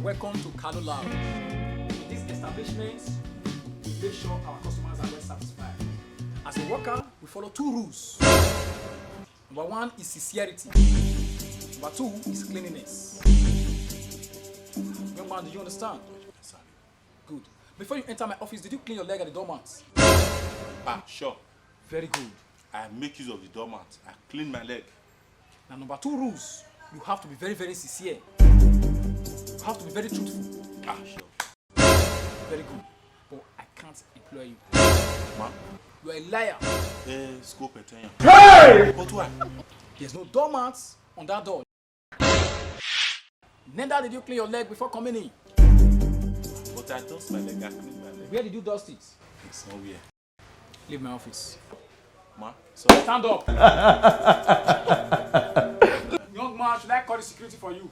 Welcome to KILARIGBO. In this establishment, we make sure our customers are well satisfied. As a worker, we follow 2 rules. Number 1 is sincerity. Number 2 is cleanliness. Young man, do you understand? Good. Before you enter my office, did you clean your leg at the doormat? Sure. Very good. I make use of the doormat. I clean my leg. Now, number 2 rules. You have to be very, very sincere. You have to be very truthful. Sure. Very good. But I can't employ you. Ma? You are a liar. Scope attention. Hey! But why? There's no doormats on that door. Neither did you clean your leg before coming in. But I dust my leg. I clean my leg. Where did you dust it? It's nowhere. Leave my office. Ma? Stand up. Young man, should I call the security for you?